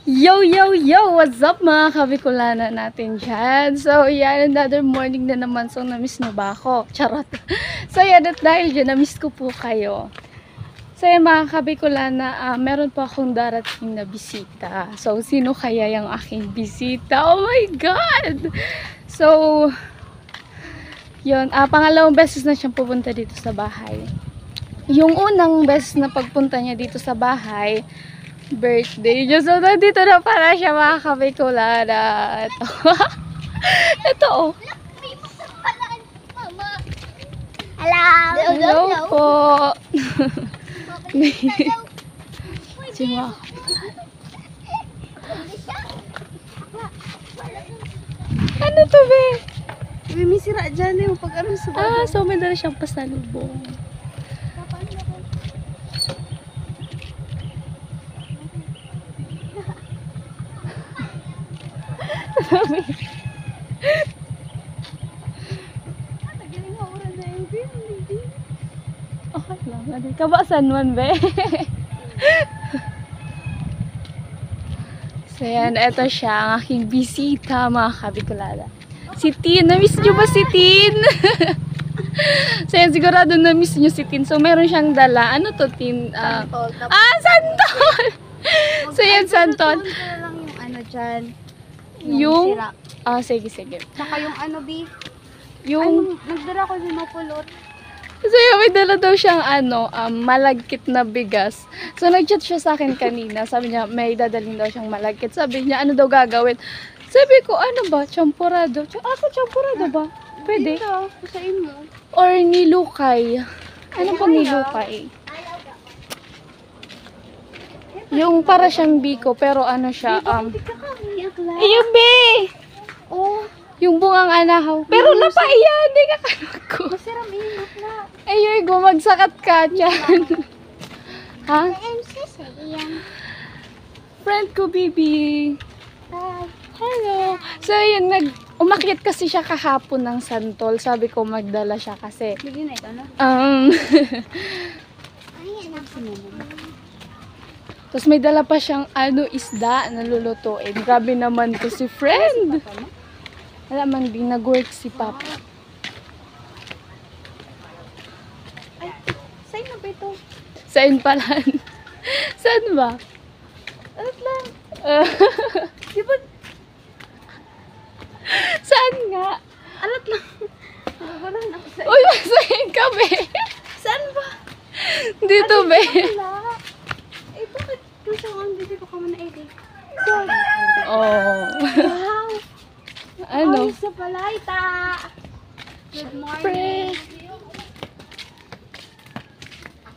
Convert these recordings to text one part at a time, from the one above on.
Yo, yo, yo! What's up mga kabicolana natin dyan? So, yan, another morning na naman. So, na-miss nyo ba ako? Charot. So, yan, at dahil dyan, na-miss ko po kayo. So, yan mga kabicolana, meron po akong darating na bisita. So, sino kaya yung aking bisita? Oh my God! So, yun, pangalawang beses na siyang pupunta dito sa bahay. Yung unang beses na pagpunta niya dito sa bahay, birthday niya. So, nandito na pala siya mga kabicolana. Ito. Ito, oh. Hello! Hello po. Sima. Ano to, be? May sira dyan yung pag-aral sa baba. So may dala siyang pasalubong. Okay lang. Kabasan man, be. So yan, eto siya, ang aking bisita mga kabicolana. Si Tin, na-miss nyo ba si Tin? So yan, sigurado na-miss nyo si Tin. So meron siyang dala. Ano to, Tin? Santol! So yan, santol. Lang yung ano dyan. Yung? sira. Sige, sige. Tsaka yung ano, B. Yung, Nagdara ko din mapulot. so yan, may dala daw siyang malagkit na bigas. So nag-chat siya sa akin kanina. Sabi niya, may dadalhin daw siyang malagkit. Sabi niya, ano daw gagawin? Sabi ko, ano ba? Champurado. Champurado ba? Pwede. Dito, kusain mo. Or nilukay. Ano po nilukay? Yung para siyang biko, pero ano siya, ayun, be! Oh, Yung bungang anahaw. Pero napaiya, hindi ka ko. masarap ingat na. Ayun, gumagsakat ka dyan. Ha? Friend ko, baby. Hello. So, yun, umakyat kasi siya kahapon ng santol. Sabi ko, magdala siya kasi. Bigyan na ito, no? Tapos may dala pa siyang isda na lulutuin. Grabe naman to si friend. Wala man din nag-work si Papa. Ay, sa'yo na ba ito? Saan pala? Saan ba? Alat lang. Di ba? Saan nga? Alat lang. Nagagalan ako sa'yo. Uy, masahin kami. Saan ba? Dito, be. Wala. Eh, bakit? Gusto ko ang dito ka muna, Eddie. Oh. Wow! Ano? Ay, sa palayta! Good morning! Friend.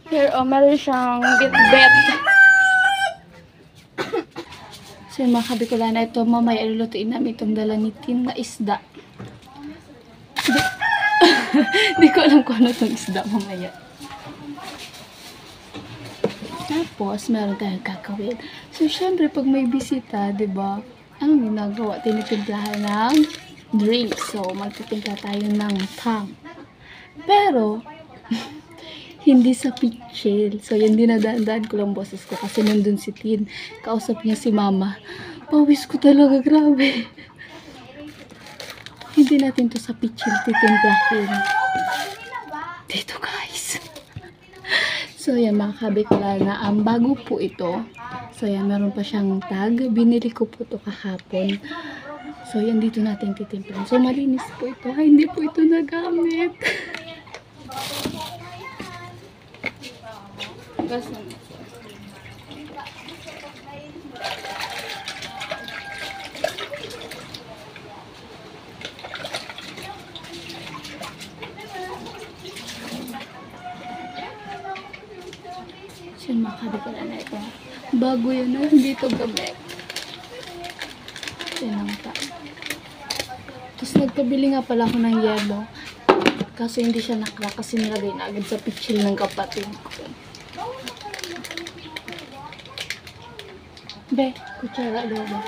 Here, meron siyang bitbet. So, yung mga kabicolana, ito, mamaya ilulutuin namin itong dala ni Tin na isda. Hindi ko alam kung ano itong isda mamaya. Tapos, meron tayong kakawin. So, syempre, pag may bisita, diba, anong ginagawa? Tinitimplahan ng drink. So, magtitimpla tayo ng tang. Pero, hindi sa pitchel. So, yan dinadaan ko lang boses ko kasi nandun si Tin. Kausap niya si Mama. Pawis ko talaga, grabe. Hindi natin to sa pitchel titimplahin. Dito, guys. So, yan mga kabicolana. Bago po ito. So, yan, meron pa siyang tag. Binili ko po ito kahapon. So, yan, dito natin titimplahin. So, malinis po ito. Ay, hindi po ito nagamit. Basta na. So, mga kabicolana ito. Bago yan na, hindi ito gamit. Yan pa. Tapos nagkabili nga pala ako ng yelo. Kaso hindi siya nakla kasi nilagay na agad sa pitchil ng kapatid ko. Be, kutsara daw ba?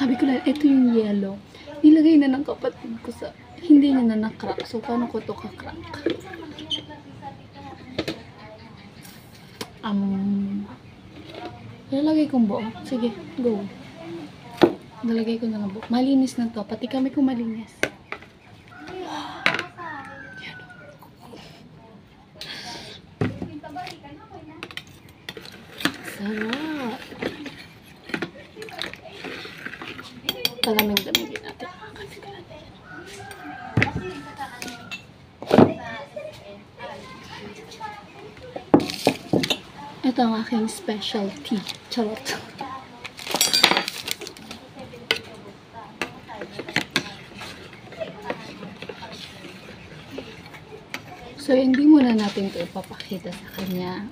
Kabicolan, ito yung yellow. Nilagay na ng kapatid ko sa, hindi niya na nakrack. So, paano ko to kakrack? Lalagay kong buo. Sige, go. Nalagay ko na ng buo. Malinis na to. Pati kami kung malinis. Sarap. Palamig-lamigin natin. Ito ang aking specialty. Charot. So, hindi muna natin ito ipapakita sa kanya.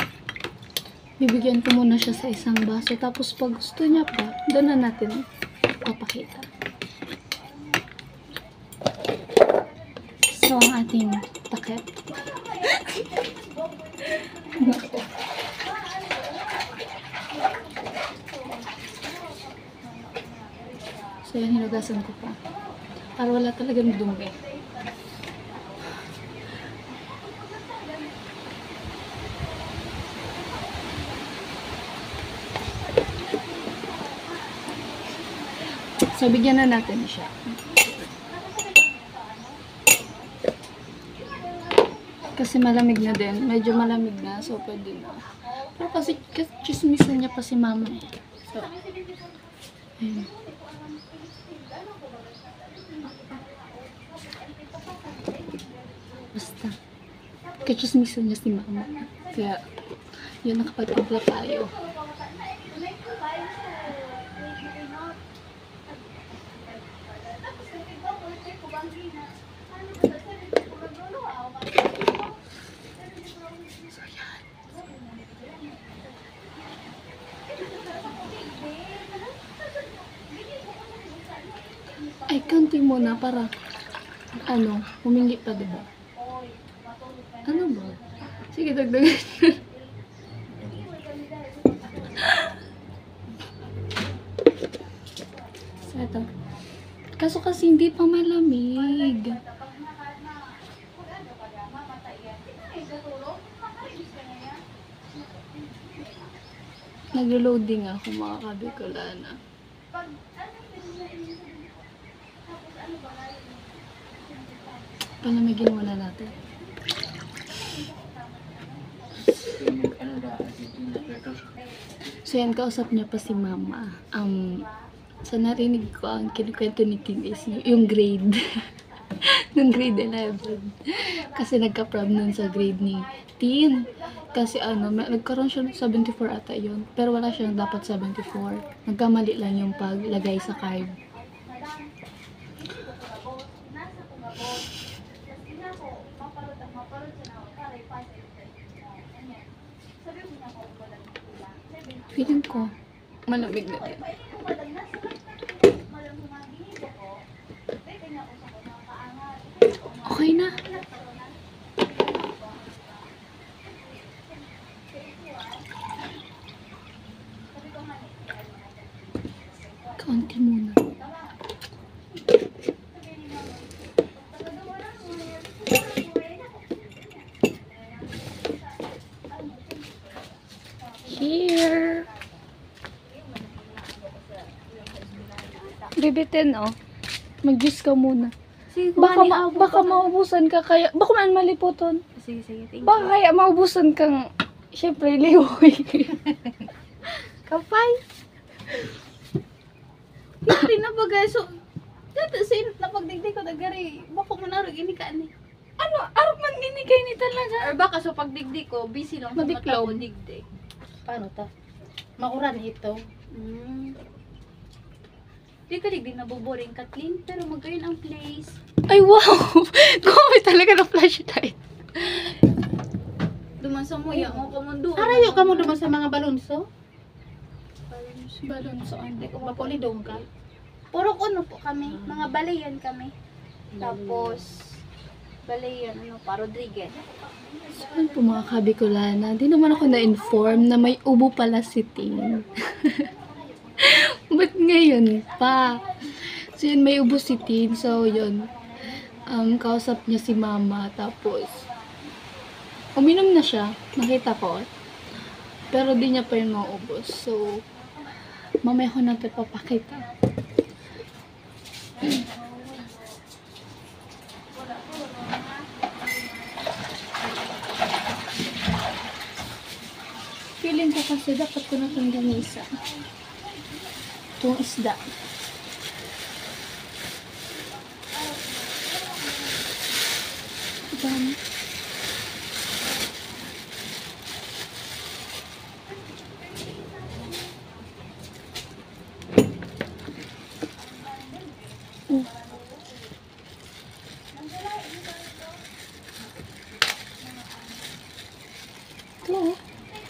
Bibigyan ko muna siya sa isang baso. Tapos, pag gusto niya pa, doon na natin ipapakita. So, ang ating takip. So, yan, hinugasan ko pa. Para wala talagang dumi. So, bigyan na natin siya. Kasi malamig na din. Medyo malamig na. So, pwede na. Pero kasi chismisan niya pa si mama eh. So, ayun. Basta. Kachismisan niya si mama. Kaya, yun, nakapagpapla tayo. Ay, kanti muna para humingi pa, diba? Ano ba? Sige, dagdagan. So, ito. Kaso kasi hindi pa malamig. Nag-loading ako, mga kabicolana. Palamigin muna natin. So yan, kausap niya pa si mama. Sa narinig ko, ang kinukwento ni Tim is yung grade. Nung grade 11. Kasi nagka-prob nun sa grade ni Tin. Kasi nagkaroon siya ng 74 ata yun. Pero wala siyang dapat 74. Nagkamali lang yung paglagay sa card. Feeling ko, malamig na din. Okay na. Kaunti muna. Here. Bibitin, oh. Mag-juice ka muna. Sige, Baka maubusan ka kaya. Baka man maliputon. Sige, thank you. Baka kaya maubusan kang, syempre, lihoy. Kapay. Hindi na ba guys? So, dito sinit na pagdigdig ko nagari. Baka manarog ini ka ni. Arap man ginikay ni talaga. Or baka sa pagdigdig ko, busy lang sa Madiklaw. mata ko digdig. Paano ta? Mauran ito. Di ka digdig na buboring Kathleen, pero magayon ang place. Ay, wow! Gumamit talaga ng flashlight. Duman sa muya mo kamundo. Arayo ka mo naman sa mga balonso. Balon sa Hindi ko mapulidong ka. Puro po kami, mga balayan kami. Tapos balayan pa Rodriguez. Saan po mga kabicolana? Di naman ako na-inform na may ubo pala si Ting. Ba't ngayon pa? So, yun, may ubos si Tin. So, yun. Kausap niya si mama. Tapos, uminom na siya. Nakita ko. Pero di niya pa yun maubos. So, mamaya ko natin papakita. Feeling ko kasi dapat ko na itong ganisa. Itong isda. Dami. Ito.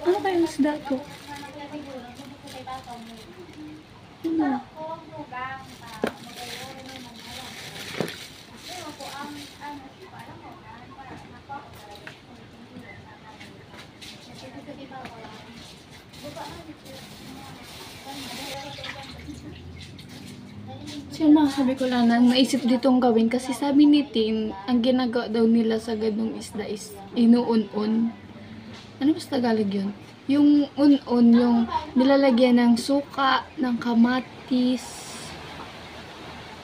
Ano kayong isda to? Ano? So yun, mga KABICOLANA, naisip ditong gawin kasi sabi ni Tin, ang ginagawa daw nila sa ganung isda is inuun-un. Ano ba sa Tagalog yun? Yung un-un, yung nilalagyan ng suka, ng kamatis,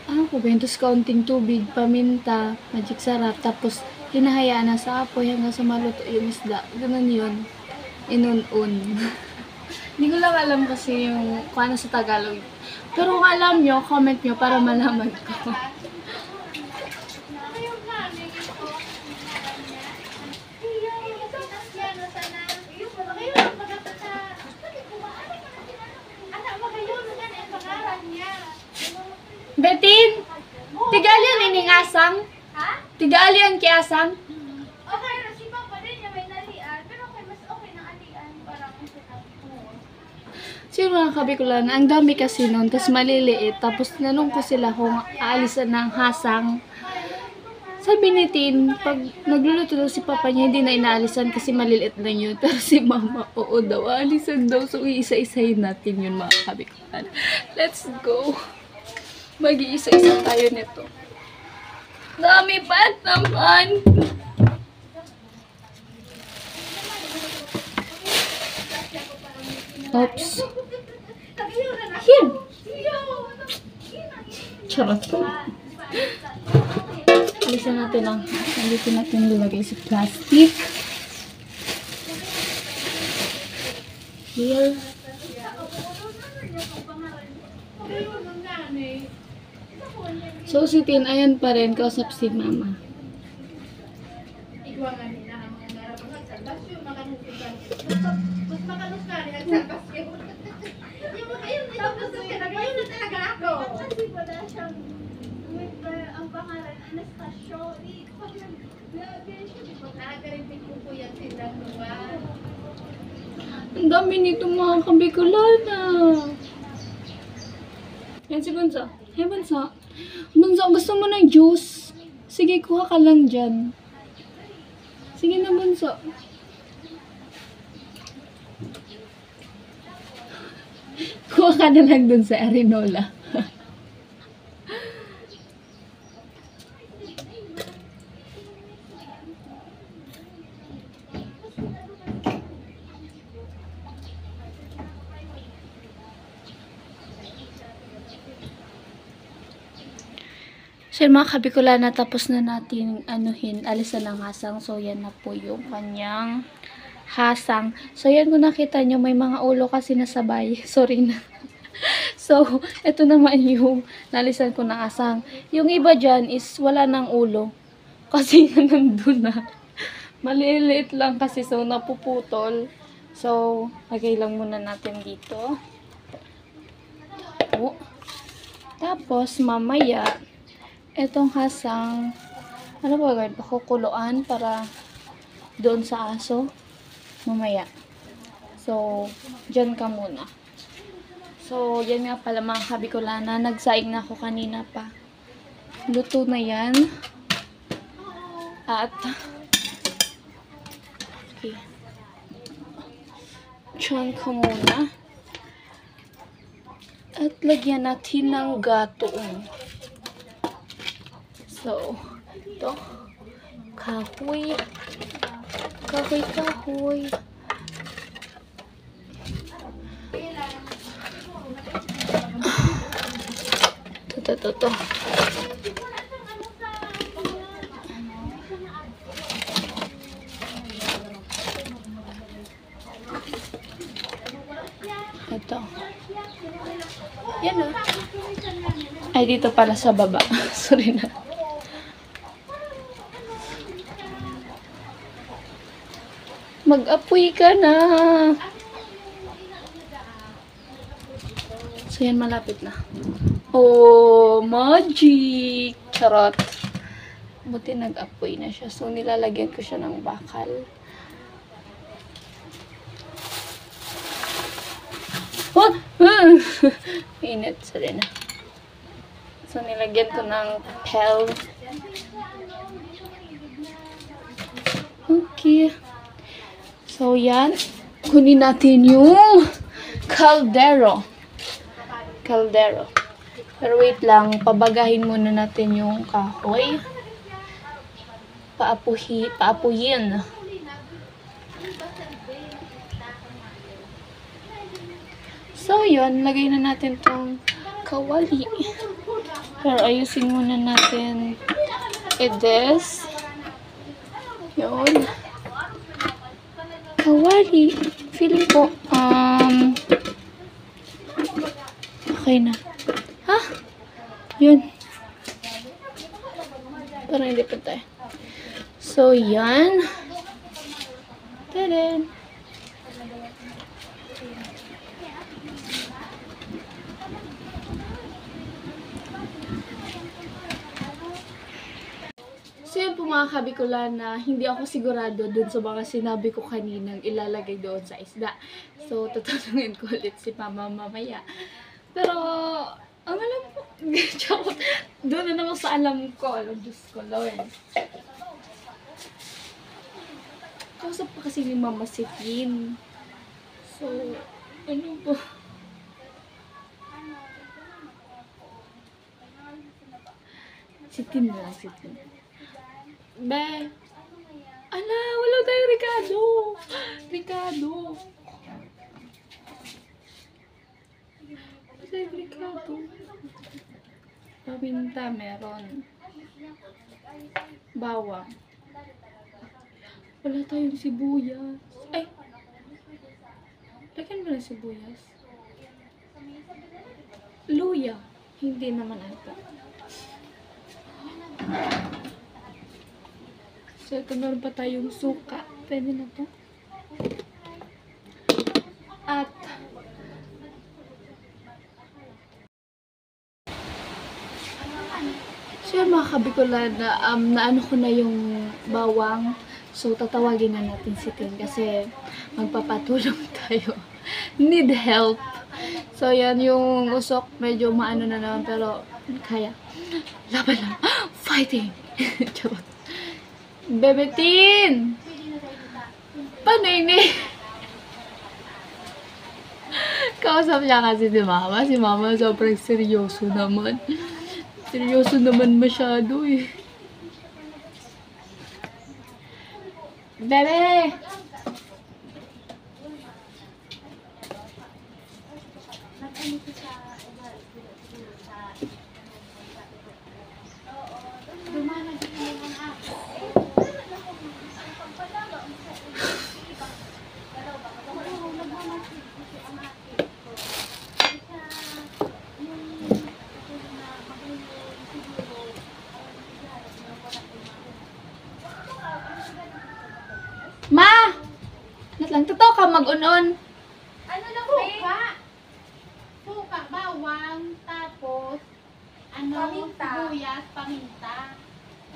ano po ba yun? Tapos kaunting tubig, paminta, magic sarap, tapos hinahayaan na sa apoy hanggang sa maluto yung isda. Ganun yun. Inun-un. Hindi ko lang alam kasi yung kung ano sa Tagalog. Pero kung alam nyo, comment nyo para malaman ko. Betin! Tigalian ining asang? Ha? Tigalian kay asang? Okay, si Papa din niya may nalian, pero okay, mas okay na alian, parang So yun, mga KABICOLANA, ang dami kasi nun, tapos maliliit, tapos nanong ko sila kung aalisan ng hasang. Sabi ni Tin, pag nagluluto daw si Papa niya, hindi na inaalisan kasi maliliit na yun. Pero si Mama, oo daw, aalisan daw. So iisa-isahin natin yun, mga KABICOLANA. Let's go! Mag-iisa-isa tayo nito. Dami pa naman! Oops. Here! Charot. Alisan natin ang nandito natin nilagay sa plastic. Here. So si Tin, ayan pa rin, kausap si Mama. ang pangalan, Anastasio. Ang dami nito, mga KABICOLANA. Yan si Bunso. Hey Bunso. Bunso, gusto mo ng juice? Sige, kuha ka lang dyan. Sige na, Bunso. Kuha ka na lang dun sa Arinola. So mga KABICOLANA, tapos na natin alisan ng hasang. So yan na po yung kanyang hasang. So yan, kung nakita nyo, may mga ulo kasi nasabay. Sorry na. So ito naman yung nalisan ko ng hasang. Yung iba dyan is wala ng ulo. Kasi nandun na. Maliliit lang kasi, so napuputol. So lagay lang muna natin dito. Tapos mamaya, etong hasang, ano ba gawin? Pakukuluan para doon sa aso. Mamaya. So, dyan ka muna. So, yan nga pala, mga KABICOLANA. Nagsaing na ako kanina pa. Luto na yan. At, okay. Dyan ka muna. At lagyan natin ng gatong. So, ito. Kahoy. Kahoy. Ito. Ito. Yan o. Ay, dito pala sa baba. Sorry na. Mag-apoy ka na. So, yan, malapit na. Oh, magic! Charot. Buti nag-apoy na siya. So, nilalagyan ko siya ng bakal. Oh! Init. Sorry na. So, nilagyan ko ng papel. Okay. So, yan. Kunin natin yung kaldero. Pero wait lang. Pabagahin muna natin yung kahoy. Paapuyin. So, yun. Lagay na natin tong kawali. Pero ayusin muna natin this. Yun. Kawali. Feeling ko, okay na. Ha? Yun. Parang hindi pa tayo. So, yan. Tadaan. So yun po mga kabicolana, hindi ako sigurado dun sa mga sinabi ko kaninang ilalagay doon sa isda. So tatanungin ko ulit si mama mamaya. Pero, ang alam ko, doon na naman sa alam ko. Alam, Diyos ko, Lord. Kausap pa kasi ni Mama si Tin. So, ano po? Si Tin na lang, si Tin. Be, ala, wala tayo Ricardo. Ricardo. Paminta meron. Bawang. Wala tayong sibuyas. Ay! Lagyan mo ng sibuyas. Luya. Hindi naman ata. So, ito meron pa tayong suka. Pwede na to. At, so yun mga kabicolana, naano ko na yung bawang. So, tatawagin na natin si Tin kasi magpapatulong tayo. Need help. So, yan yung usok. Medyo maano na naman pero kaya. Laban lang. Fighting! Charot. Bebe Tin! Paano ini? Kausap niya kasi si Mama. Si Mama sobrang seryoso naman. Seryoso naman masyado eh. Bebe! Ma! Natlang totoo ka mag-unon. Ano lang, Suka, bawang, tapos, Paminta. sibuyas, paminta.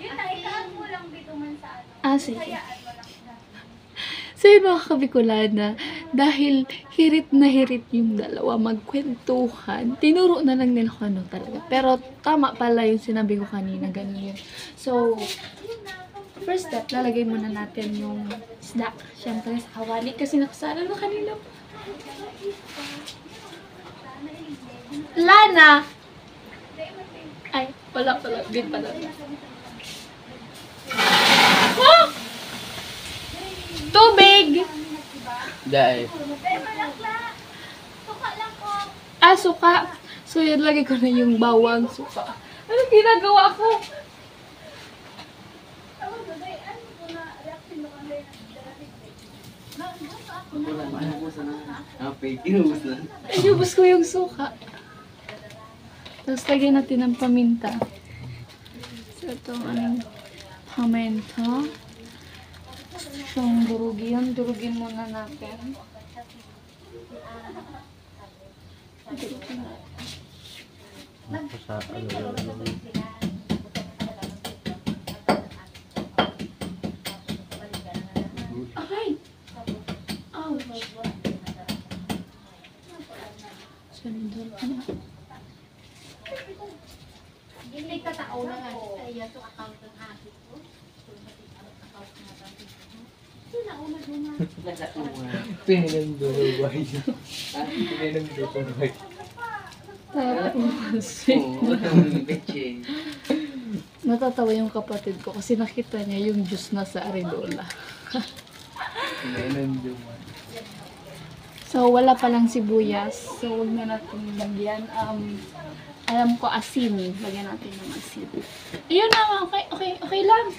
Yun na, itaan mo lang dito man sa ano. Ah, sige. Hayaan mo lang na. So yun mga kabicolana, dahil hirit na hirit yung dalawa magkwentuhan, tinuro na lang nila kung ano talaga. Pero tama pala yung sinabi ko kanina, ganun yun. So, first step, lalagay muna natin yung isda. Siyempre sa kawali kasi nakasala na kanina pa. Lana! Ay, wala pala. Din pala. Oh! Tubig! Dahil. Ah, suka. So, yan, lagay ko na yung bawang suka. Ano ginagawa ko? Inubos ko yung suka. Tapos, lagyan natin ng paminta. So, itong aming paminta. Siyang durugin. Durugin muna natin. Ay! Ouch! Sandal ko na. Hindi ka tao na nga. Kaya ito account ng akin ko. Pinanduruway. Pinanduruway. Tapos, natatawa yung kapatid ko kasi nakita niya yung juice na sa Arinola. Pinanduruway. So, wala palang sibuyas. So, huwag na natin lagyan. Alam ko asin. Lagyan natin ng asin. Ayun na, okay lang.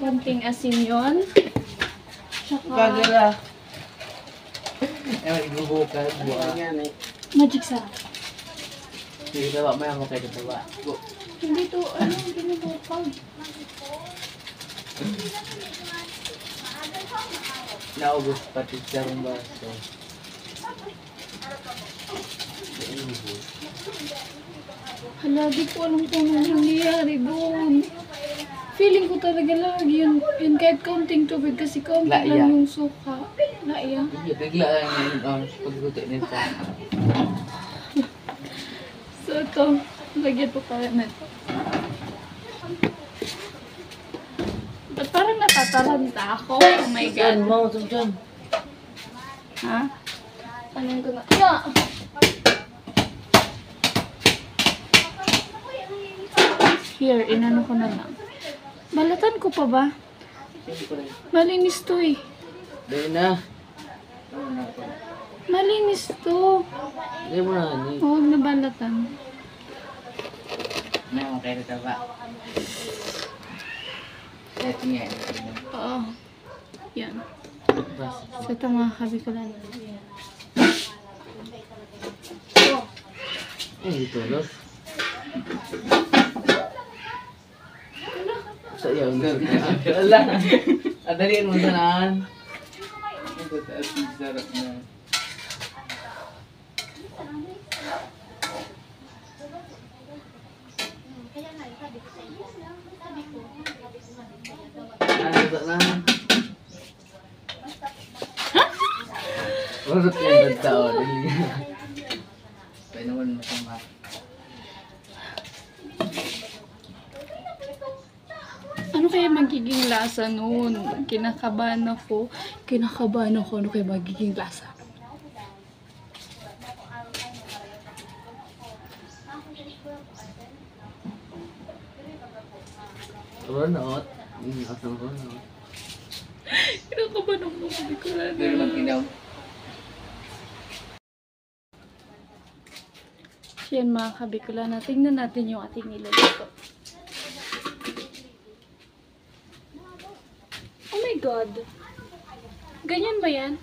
Konting asin yun. Tsaka, Kagara. Ewan, ibubukan. magic sarap. Sige, tawa. May ako kayo tawa. Hindi to, binubukag. Naubos pati sa baso. Hala, di ko alam kung ano nangyayari doon. Feeling ko talaga lagi yun kahit kaunting tubig kasi kaunti Laya. lang yung suka. Laya. Bigla lang yung pagluto nito. So ito, lagyan po tayo na ito. Ba't parang natataranta ako? Oh my God. Mau dyan. Ha? Anong ko na? Yeah! Here, inano ko na lang. Balatan ko pa ba? Malinis to eh. Dahil na. Malinis to. Dahil mo na ni. Huwag na balatan. May ako kayo tawa. Ito nga. Oo. Yan. So ito mga KABICOLANA. Ay, ito los. Sa iyo, wala. Adalian mo sanaan. Ito taas yung sarap na. Ano na? Urot yung tao. Pwede naman masama. Ano kaya magiging lasa nun? Kinakabahan ako. Ano kaya magiging lasa? Ronot. Asang ronot. Kinakabahan ako. KABICOLANA. Pero mag-inaw. Yan mga KABICOLANA. Tingnan natin yung ating niluluto. Oh my God. Ganyan ba yan?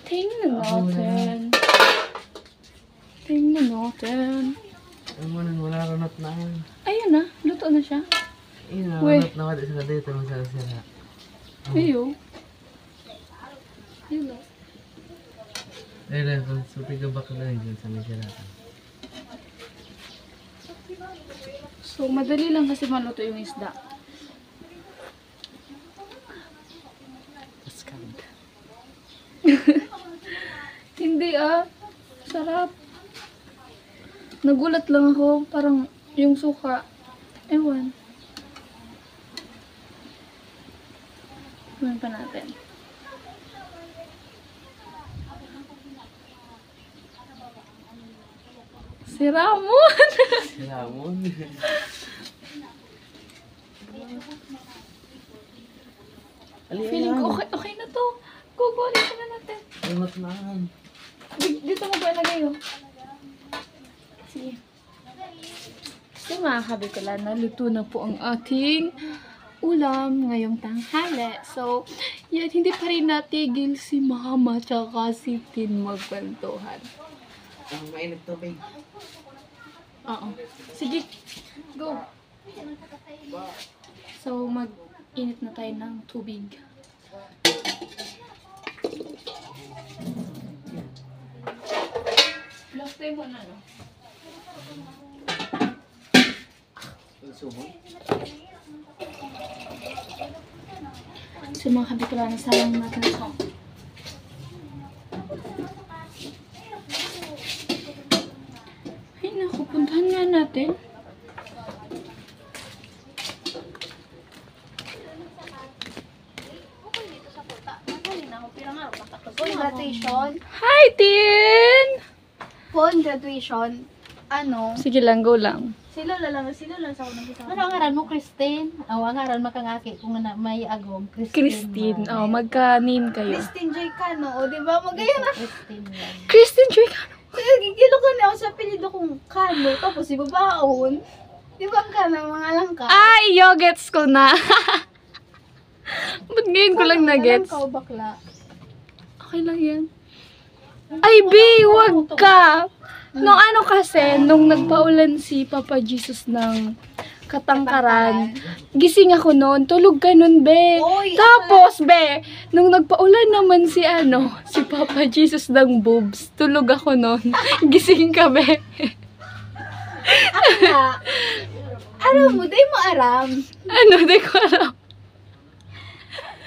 Tingnan natin. Tingnan natin. Ay mo nang wala ronot na yun. Ayun na. Luto na siya. Ina, Weh. ronot na wala sa dito masasira. Ayun. Ayun na. Ay lang, kung suti ka baka na yun sa masira. So, madali lang kasi maluto yung isda. Hindi sarap. Nagulat lang ako, parang yung suka, ewan. Tikman pa natin. Si Ramon! Lamon. Feeling ko okay na to. Gugulit na natin. Limot man. Dito mo ba ilagay oh? Sige. So mga kabicolana, luto na po ang ating ulam ngayong tanghali. So, yan, hindi pa rin natigil si Mama tsaka si Tin magkwentuhan. Ang mainit to, babe. Oo. Sige, go. So, mag-init na tayo ng tubig. Last time mo na, no? Sumon. So, mga kabicolana, salang natin ito. Ay, naku, puntahan nga natin. Graduation. Hi, Tin! Phone graduation. Ano? Sige lang, go lang. Silo lang sa unang isa. Ano ang ngaran mo, Christine? Oh, ang ngaran makangaki kung may agom. Christine. Oh, magka-name kayo. Christine Joy Cano. O, diba? Magaya na. Christine yan. Christine Joy Cano. Gigilo ko na ako sa apelido kong Cano. Tapos ibabaon. Di ba ang Cano? Mga langka. Ay, yo, gets ko na. Ba't ngayon ko lang na-gets? Langka o bakla. Okay lang yan. Ay, B, wag ka! Nung ano kasi, nung nagpaulan si Papa Jesus ng katangkaran, gising ako noon, tulog ka nun, be. Oy, Tapos, be, nung nagpaulan naman si Papa Jesus ng boobs, tulog ako noon. Gising ka, be. Akla. Alam mo, di mo aram. Ano, di ko alam.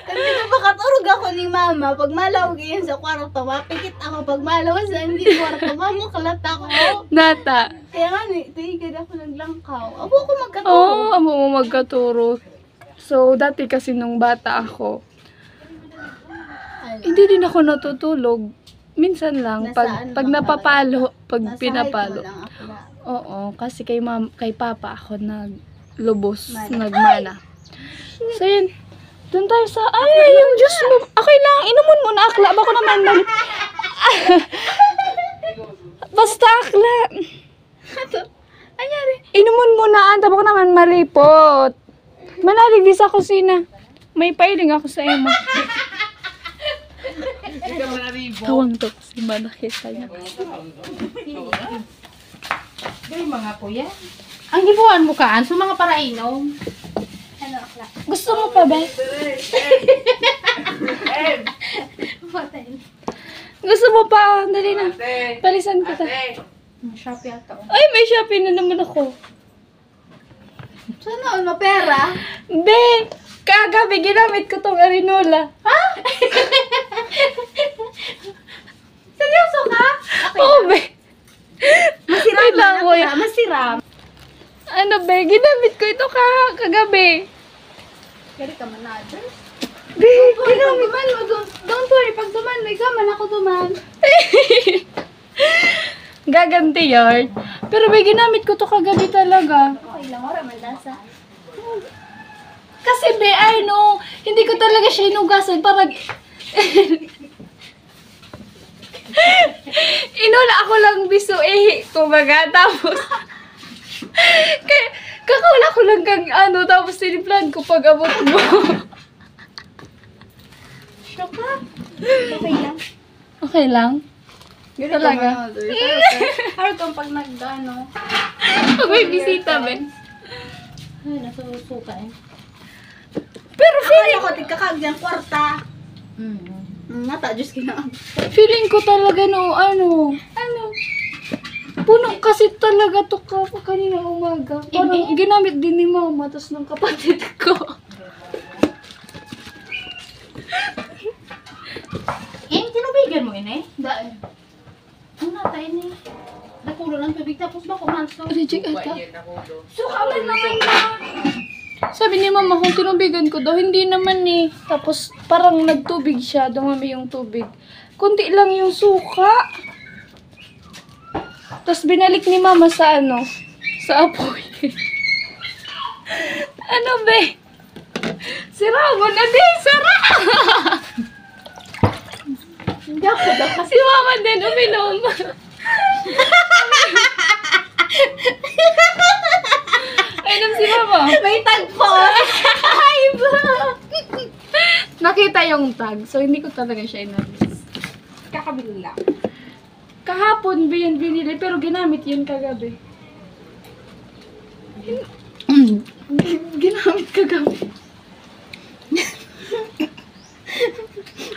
Kasi napakaturog ako ni Mama. Pag malaw ganyan sa kwarto, mapikit ako. Pag malaw sa hindi kwarto, mamukalat ako. Nata. Kaya nga, tigad ako naglangkaw. Abo ako magkaturo. Oo, amo mo magkaturo. So, dati kasi nung bata ako, hindi din ako natutulog. Minsan lang, Nasaan pag ba napapalo, pag Nasa pinapalo. height mo lang akla. Oo, kasi kay Papa ako naglubos, Mana. nagmana. So, yun. Doon tayo sa, yung juice mo. Okay lang, inumun mo na akla. Bako naman basta akla. Anyari? Inumun mo na, anta. Bako naman maripot. Manalig di sa kusina. May pailing ako sa emo. Hindi ka manaribo. Tawang to si Manakita niya. Dili mga kuya. Ang gibuan mo kaan sa mga parainom. Ano akla? Gusto mo pa, be? Patay. Gusto mo pa? Dali na. Ate! Palisan kita. Ate! Shopee ata. Ay, may Shopee na naman ako. Sana ano, pera? Be, kagabi ginamit ko tong Arinola. Ha? Seryoso ka? Oo, be. Masiram Wait lang, kuya. Masiram. Ano, be? Ginamit ko ito kagabi. Kaya ka manager? Be, Ginamit man mo. Don't worry, pag duman mo, ikaw man ako duman. gaganti yun. Pero be, ginamit ko to kagabi talaga. Okay lang, ora man lasa. Kasi be, hindi ko talaga siya hinugasan. Parang, inula ako lang biso kumbaga. Tapos, kakawala ko lang kang tapos tiniplan ko pag abot mo. Shock ka? Okay lang. Okay lang? Talaga? Ano kung pag nag-ano? Pag may bisita, be. Ay, nasusuka eh. Pero Feeling ko, tigkakagyan, kwarta. Mm. Nata, Diyos kinaan. feeling ko talaga puno kasi talaga to kanina umaga. Parang ginamit din ni Mama, tapos ng kapatid ko. Tinubigan mo ini? Daan. Ang natay ni. Nakulo lang tubig tapos ba kumanso? Reject ata. Bayan ako doon. Suka man naman na. Sabi ni mama kung tinubigan ko daw, hindi naman eh. Tapos parang nagtubig siya, dumami yung tubig. Kunti lang yung suka. Tapos binalik ni mama sa ano, sa apoy. Ano be? Sira mo na din, sara! Hindi ako daw. Si mama din uminom. Inom si mama. May tagpo. Ay ba? Nakita yung tag, so hindi ko talaga siya inalis. Kakabili lang. Kahapon binili, pero ginamit yun kagabi. Ginamit kagabi.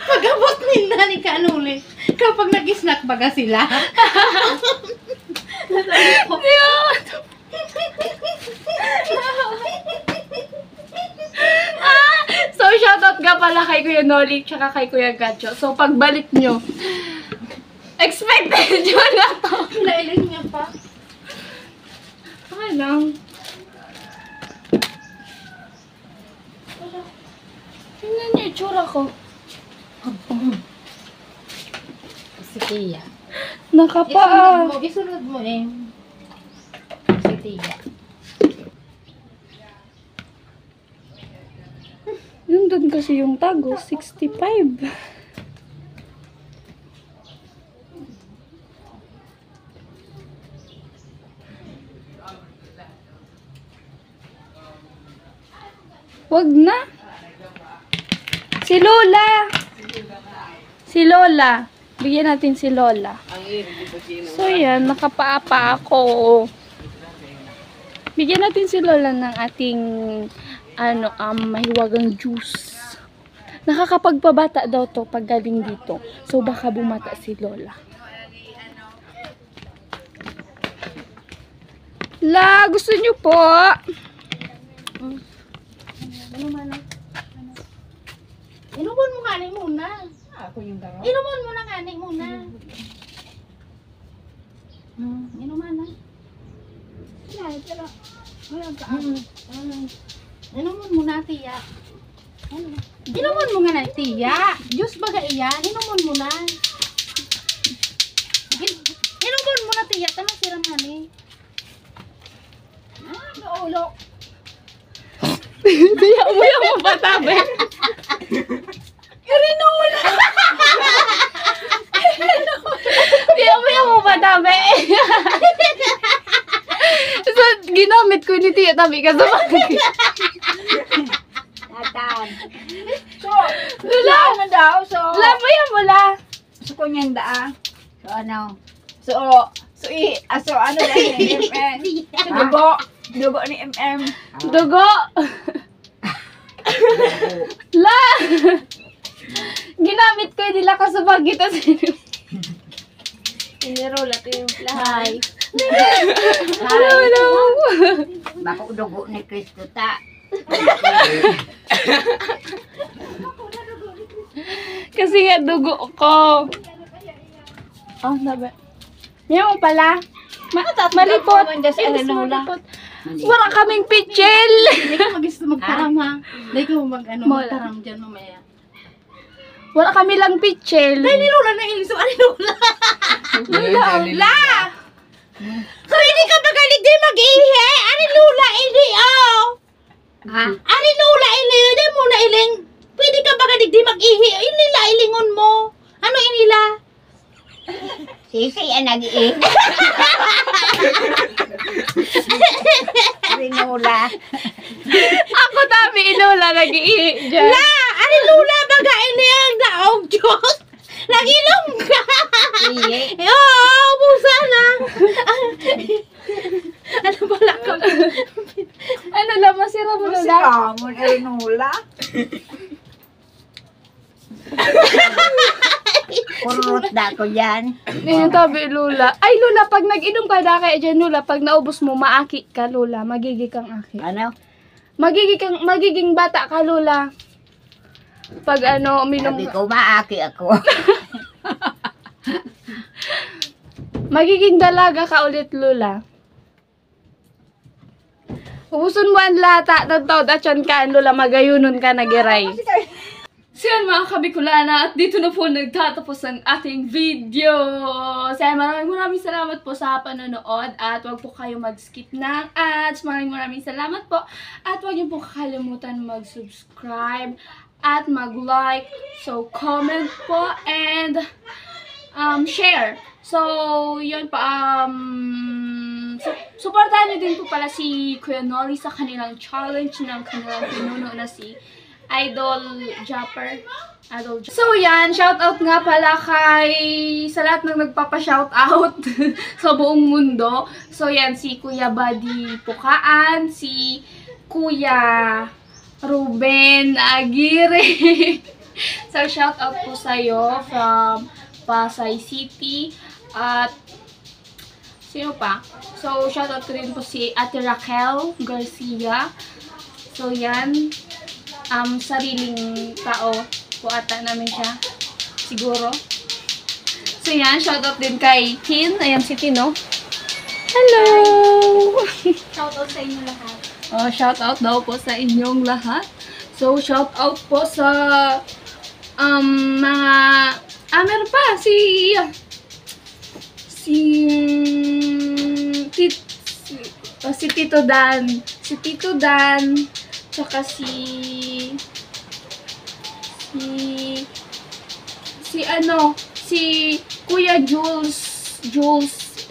Pag-abot nila ni Kanuli, kapag nag-snack baga sila. So, shoutout nga pala kay Kuya Noli tsaka kay Kuya Gacho. So, pagbalik nyo, expected nyo na to. Nailing niya pa. Okay lang. Tingnan niyo yung itsura ko. Si Tia. Nakapaa. Isunod mo eh. Si Tia. Nandun kasi yung tago, 65. Wag na. Si Lola. Si Lola. Bigyan natin si Lola. So yan, nakapaapa ako. Bigyan natin si Lola ng ating mahiwagang juice. Nakakapagpabata daw to pag galing dito. So baka bumata si Lola. La, gusto niyo po? Inuman mo kani muna. Ako yung daraw. Inuman mo na kani muna. Inuman na. Inuman mo na, Tia. Inuman mo nga na, Tia. Diyos baga iya. Inuman mo na. Inuman mo na, Tia. Tanong siram hani. Naulo. Tiyak mo yung mapatabi. Arinola. Tiyak mo yung mapatabi. So, ginamit ko ni Tiya tabi ka sa bagay. Natan. So, Lula! ano daw? So, Labayan mo la. so kunyan da. So, ano? So, ano na yung MM? Dugo ni MM. Dugo. La! Ginamit ko nila ka sa bagay. Inirola to yung fly. Hello. Bako dugo ni Kristo ta. Kasi nga dugo ko. Oh, nabe. Yan mo pala. Malipot. Malipot. Wala kaming pichel. Hindi ka magtaram ha. Hindi ka magtaram dyan mamaya. Wala kami lang pichel. Dahil nilula na iliso. Arinola. La! Kung hindi ka magaling di mag-ihi, Arinola, ili Ha? Arinola, ili, hindi mo na iling. Pwede ka magaling di mag-ihi, inila, ilingon mo. Ano inila? Sisi yan nag-iing. Rinula. Ako tabi inula nag-ihi dyan. La, Arinola, baga ili ang daog Diyos. Nag-ilong ka. Iye. Oo, busa na. Ano pala ka? Ano lang, masira mo na lang. Kamon rinula. Kurot da ko yan. Ngayon tabi Lula. Ay Lula, pag nag-inom ka na kaya dyan Lula, pag naubos mo, maaki ka Lula. Magiging kang aki. Ano? Magiging bata ka Lula. Pag uminom Sabi ka. ko, maaki ako. Magiging dalaga ka ulit Lula. Ubuson mo ang lata ng taod at yan ka, lula magayunon ka nagiray. So yan mga kabikulana, at dito na po nagtatapos ang ating video. So yan, maraming salamat po sa panonood at wag po kayo mag-skip ng ads. Maraming salamat po at wag niyo po kakalimutan mag-subscribe at mag-like. So comment po and share. So yun pa, supportahan niyo din po pala si Kuya Nolly sa kanilang challenge ng kanilang pinuno na si Idol Japper. So yan, shoutout nga pala sa lahat ng nagpapa-shoutout sa buong mundo. So yan, si Kuya Buddy Pukaan, si Kuya Ruben Aguirre. So shoutout po sa'yo from Pasay City. At sino pa? So shoutout ko rin po si Ate Raquel Garcia. So yan, sariling tao po ata namin siya. Siguro. So yan, shoutout din kay Tin. Ayan si Tin, no? Hello! Shoutout sa inyo lahat. Oh, shoutout daw po sa inyong lahat. So, shoutout po sa mga meron pa si Tito Dan. Si Tito Dan. Tsaka si Kuya Jules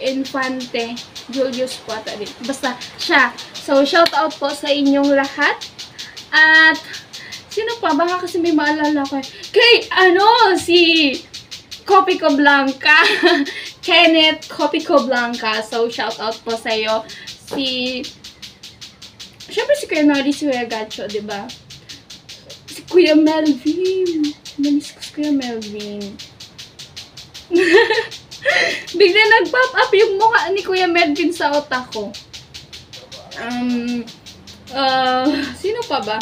Infante. Julius po ata din. Basta siya. So, shout out po sa inyong lahat. At sino pa? Baka kasi may maalala ko. Kay si Copico Blanca. Kenneth Copico Blanca. So, shout out po sa iyo. Siyempre si Kuya Nori, si Kuya Gacho, diba? Si Kuya Melvin. Namiss ko si Kuya Melvin. Bigla nag-pop up yung mukha ni Kuya Melvin sa otak ko. Sino pa ba?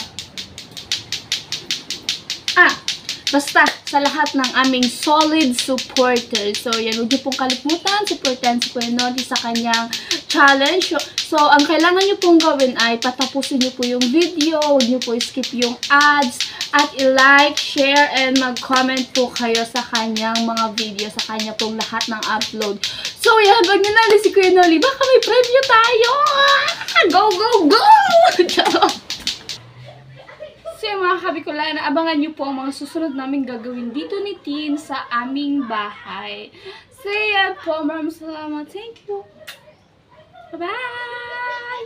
Basta sa lahat ng aming solid supporters. So, yan, huwag niyo pong kalimutan, supportan si Kuya Nori sa kanyang challenge. So, ang kailangan niyo pong gawin ay patapusin niyo po yung video, huwag niyo po skip yung ads, at i-like, share, and mag-comment po kayo sa kanyang mga video, sa kanya pong lahat ng upload. So, yan, pag nanalo si Kuya Nori, baka may preview tayo! Go, go, go! So, mga kabikulana, abangan nyo po ang mga susunod namin gagawin dito ni Tin sa aming bahay. So, yan po. Maraming salamat. Thank you. Bye-bye!